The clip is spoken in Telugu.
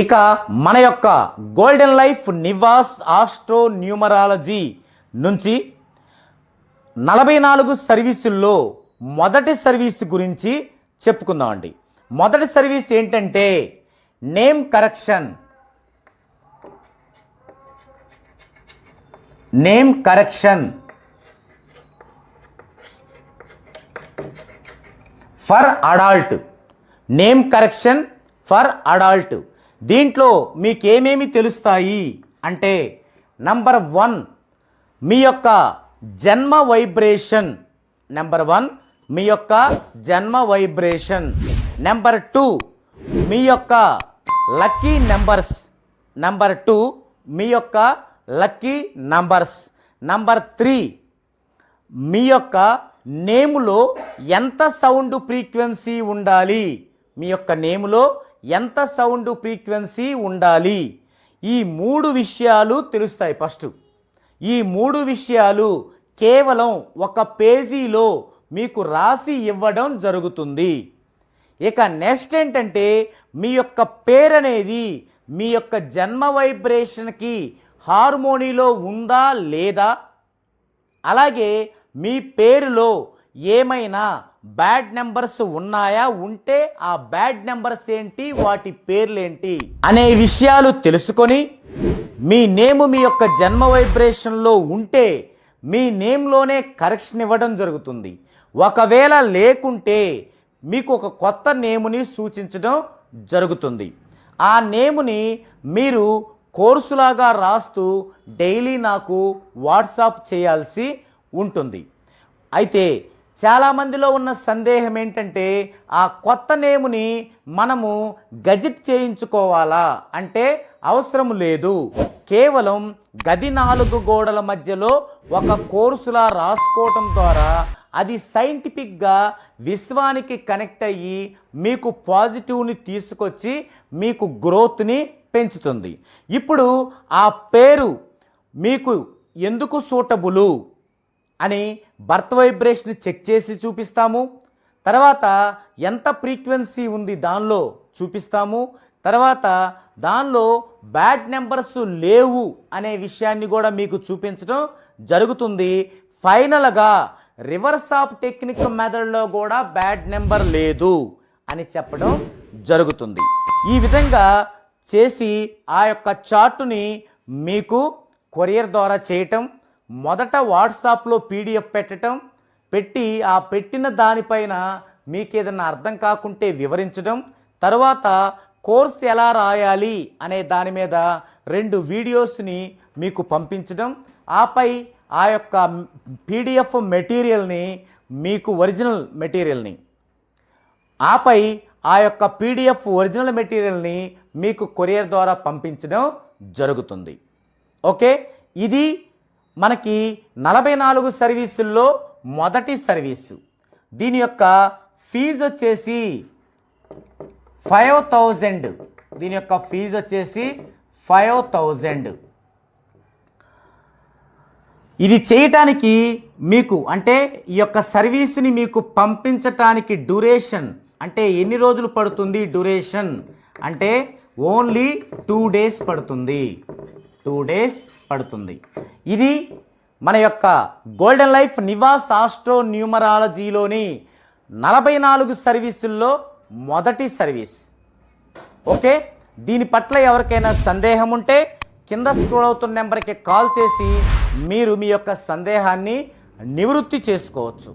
ఇక మన యొక్క golden life Niwas astro numerology నుంచి 44 సర్వీసుల్లో మొదటి సర్వీస్ గురించి చెప్పుకుందామండి. మొదటి సర్వీస్ ఏంటంటే name correction. Name correction for adult. Name correction for adult. దీంట్లో మీకేమేమి తెలుస్తాయి అంటే నంబర్ 1 మీ యొక్క జన్మ వైబ్రేషన్. నెంబర్ 1 మీ యొక్క జన్మ వైబ్రేషన్. నెంబర్ 2 మీ యొక్క లక్కీ నెంబర్స్. నెంబర్ 2 మీ యొక్క లక్కీ నంబర్స్. నంబర్ 3 మీ యొక్క నేములో ఎంత సౌండ్ ఫ్రీక్వెన్సీ ఉండాలి. మీ యొక్క నేములో ఎంత సౌండ్ ఫ్రీక్వెన్సీ ఉండాలి. ఈ 3 విషయాలు తెలుస్తాయి. ఫస్ట్ ఈ 3 విషయాలు కేవలం ఒక పేజీలో మీకు రాసి ఇవ్వడం జరుగుతుంది. ఇక నెక్స్ట్ ఏంటంటే మీ యొక్క పేరు అనేది మీ యొక్క జన్మ వైబ్రేషన్కి హార్మోనీలో ఉందా లేదా, అలాగే మీ పేరులో ఏమైనా బ్యాడ్ నెంబర్స్ ఉన్నాయా, ఉంటే ఆ బ్యాడ్ నెంబర్స్ ఏంటి, వాటి పేర్లేంటి అనే విషయాలు తెలుసుకొని మీ నేమ్ మీ యొక్క జన్మ వైబ్రేషన్లో ఉంటే మీ నేమ్లోనే కరెక్షన్ ఇవ్వడం జరుగుతుంది. ఒకవేళ లేకుంటే మీకు ఒక కొత్త నేముని సూచించడం జరుగుతుంది. ఆ నేముని మీరు కోర్సులాగా రాస్తూ డైలీ నాకు వాట్సాప్ చేయాల్సి ఉంటుంది. అయితే చాలామందిలో ఉన్న సందేహం ఏంటంటే ఆ కొత్త నేముని మనము గజిట్ చేయించుకోవాలా అంటే అవసరం లేదు. కేవలం గది 4 గోడల మధ్యలో ఒక కోర్సులా రాసుకోవటం ద్వారా అది సైంటిఫిక్గా విశ్వానికి కనెక్ట్ అయ్యి మీకు పాజిటివ్ని తీసుకొచ్చి మీకు గ్రోత్ని పెంచుతుంది. ఇప్పుడు ఆ పేరు మీకు ఎందుకు సూటబులు అని బర్త్ వైబ్రేషన్ చెక్ చేసి చూపిస్తాము. తర్వాత ఎంత ఫ్రీక్వెన్సీ ఉంది దానిలో చూపిస్తాము. తర్వాత దానిలో బ్యాడ్ నెంబర్స్ లేవు అనే విషయాన్ని కూడా మీకు చూపించడం జరుగుతుంది. ఫైనల్గా రివర్స్ ఆఫ్ టెక్నిక్ మెథడ్లో కూడా బ్యాడ్ నెంబర్ లేదు అని చెప్పడం జరుగుతుంది. ఈ విధంగా చేసి ఆ యొక్క చార్టుని మీకు కొరియర్ ద్వారా చేయటం, మొదట వాట్సాప్లో పీడిఎఫ్ పెట్టి ఆ పెట్టిన దానిపైన మీకు ఏదైనా అర్థం కాకుంటే వివరించడం, తర్వాత కోర్స్ ఎలా రాయాలి అనే దాని మీద 2 వీడియోస్ని మీకు పంపించడం, ఆపై ఆ యొక్క పీడిఎఫ్ మెటీరియల్ని మీకు ఒరిజినల్ మెటీరియల్ని ఆపై ఆ యొక్క పీడిఎఫ్ ఒరిజినల్ మెటీరియల్ని మీకు కొరియర్ ద్వారా పంపించడం జరుగుతుంది. ఓకే, ఇది మనకి 44 సర్వీసుల్లో మొదటి సర్వీసు. దీని యొక్క ఫీజు వచ్చేసి 5000. దీని యొక్క ఫీజు వచ్చేసి 5000. ఇది చేయటానికి మీకు అంటే ఈ యొక్క సర్వీస్ని మీకు పంపించటానికి డ్యూరేషన్ అంటే ఎన్ని రోజులు పడుతుంది, డ్యూరేషన్ అంటే ఓన్లీ 2 days పడుతుంది. 2 days పడుతుంది. ఇది మన యొక్క గోల్డెన్ లైఫ్ నివాస్ ఆస్ట్రో న్యూమరాలజీలోని 44 సర్వీసుల్లో మొదటి సర్వీస్. ఓకే, దీని పట్ల ఎవరికైనా సందేహం ఉంటే కింద స్క్రోల్ అవుతున్న నెంబర్కి కాల్ చేసి మీరు మీ యొక్క సందేహాన్ని నివృత్తి చేసుకోవచ్చు.